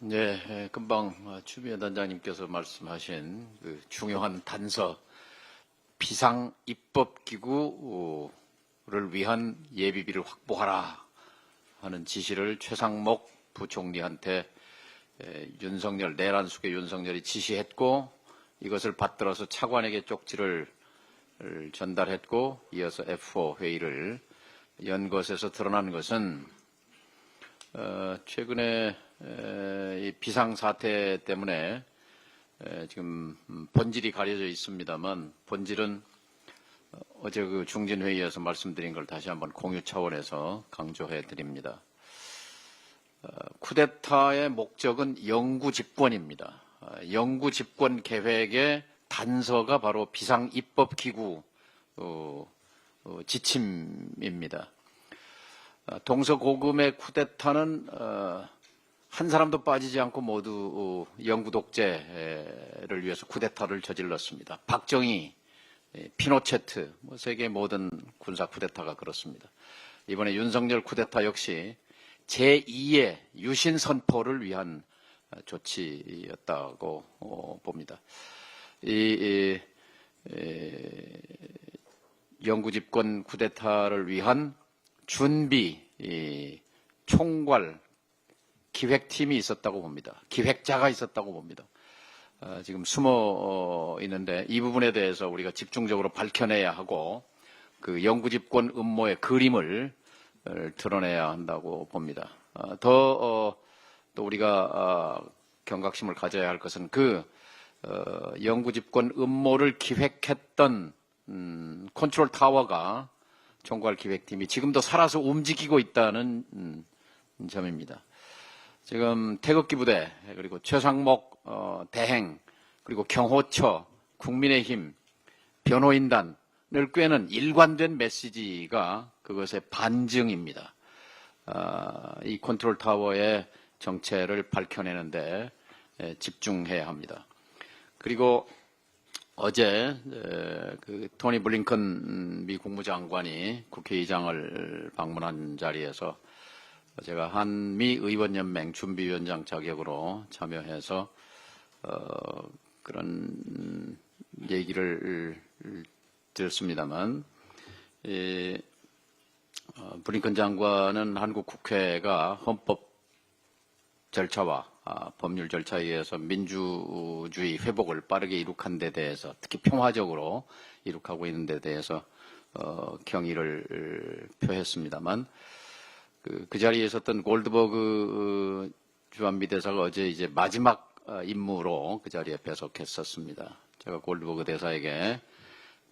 네, 금방 추미애 단장님께서 말씀하신 그 중요한 단서 비상입법기구를 위한 예비비를 확보하라 하는 지시를 최상목 부총리한테 윤석열, 내란숙의 윤석열이 지시했고, 이것을 받들어서 차관에게 쪽지를 전달했고, 이어서 F4 회의를 연 것에서 드러난 것은 최근에 이 비상사태 때문에 지금 본질이 가려져 있습니다만, 본질은 어제 그 중진회의에서 말씀드린 걸 다시 한번 공유 차원에서 강조해 드립니다. 쿠데타의 목적은 영구 집권입니다. 영구 집권 계획의 단서가 바로 비상입법기구 지침입니다. 동서고금의 쿠데타는 한 사람도 빠지지 않고 모두 영구 독재를 위해서 쿠데타를 저질렀습니다. 박정희, 피노체트, 세계 모든 군사 쿠데타가 그렇습니다. 이번에 윤석열 쿠데타 역시 제2의 유신 선포를 위한 조치였다고 봅니다. 이 영구 집권 쿠데타를 위한 준비, 총괄, 기획팀이 있었다고 봅니다. 기획자가 있었다고 봅니다. 지금 숨어 있는데 이 부분에 대해서 우리가 집중적으로 밝혀내야 하고 그 영구 집권 음모의 그림을 드러내야 한다고 봅니다. 또 우리가 경각심을 가져야 할 것은 그 영구 집권 음모를 기획했던 컨트롤 타워가 총괄 기획팀이 지금도 살아서 움직이고 있다는 점입니다. 지금 태극기 부대, 그리고 최상목 대행, 그리고 경호처, 국민의힘, 변호인단을 꿰는 일관된 메시지가 그것의 반증입니다. 이 컨트롤 타워의 정체를 밝혀내는데 집중해야 합니다. 그리고 어제 그 토니 블링컨 미 국무장관이 국회의장을 방문한 자리에서 제가 한미 의원연맹 준비위원장 자격으로 참여해서 그런 얘기를 들었습니다만, 블링컨 장관은 한국 국회가 헌법 절차와 법률 절차에 의해서 민주주의 회복을 빠르게 이룩한 데 대해서, 특히 평화적으로 이룩하고 있는 데 대해서 경의를 표했습니다만, 그 자리에 있었던 골드버그 주한미대사가 어제 이제 마지막 임무로 그 자리에 배석했었습니다. 제가 골드버그 대사에게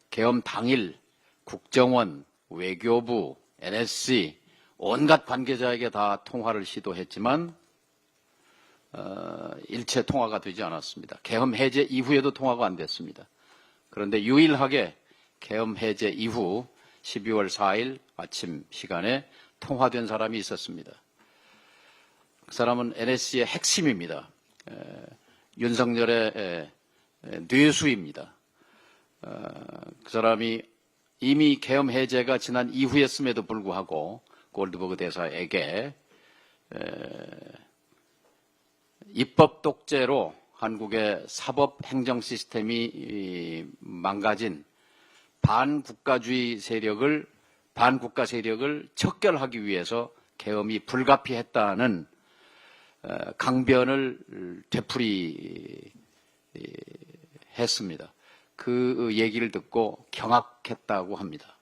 계엄 당일 국정원, 외교부, NSC 온갖 관계자에게 다 통화를 시도했지만 일체 통화가 되지 않았습니다. 계엄 해제 이후에도 통화가 안 됐습니다. 그런데 유일하게 계엄 해제 이후 12월 4일 아침 시간에 통화된 사람이 있었습니다. 그 사람은 NSC의 핵심입니다. 윤석열의 뇌수입니다. 그 사람이 이미 계엄 해제가 지난 이후였음에도 불구하고 골드버그 대사에게 입법 독재로 한국의 사법 행정 시스템이 망가진 반국가주의 세력을, 반국가 세력을 척결하기 위해서 계엄이 불가피했다는 강변을 되풀이했습니다. 그 얘기를 듣고 경악했다고 합니다.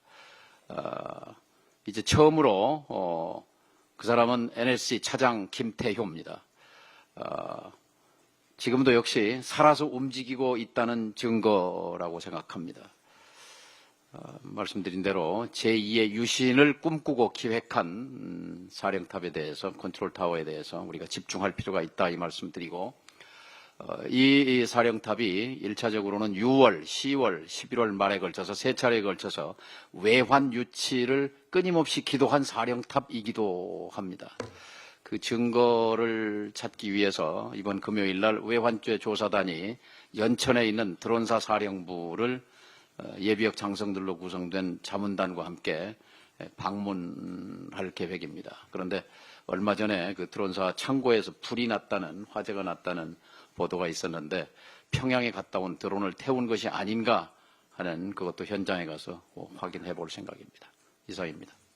이제 처음으로 그 사람은 NSC 차장 김태효입니다. 지금도 역시 살아서 움직이고 있다는 증거라고 생각합니다. 말씀드린 대로 제2의 유신을 꿈꾸고 기획한 사령탑에 대해서, 컨트롤 타워에 대해서 우리가 집중할 필요가 있다, 이 말씀드리고, 이 사령탑이 1차적으로는 6월, 10월, 11월 말에 걸쳐서 세 차례에 걸쳐서 외환 유치를 끊임없이 기도한 사령탑이기도 합니다. 그 증거를 찾기 위해서 이번 금요일 날 외환죄 조사단이 연천에 있는 드론사 사령부를 예비역 장성들로 구성된 자문단과 함께 방문할 계획입니다. 그런데 얼마 전에 그 드론사 창고에서 불이 났다는, 화재가 났다는 보도가 있었는데 평양에 갔다 온 드론을 태운 것이 아닌가 하는 그것도 현장에 가서 확인해 볼 생각입니다. 이상입니다.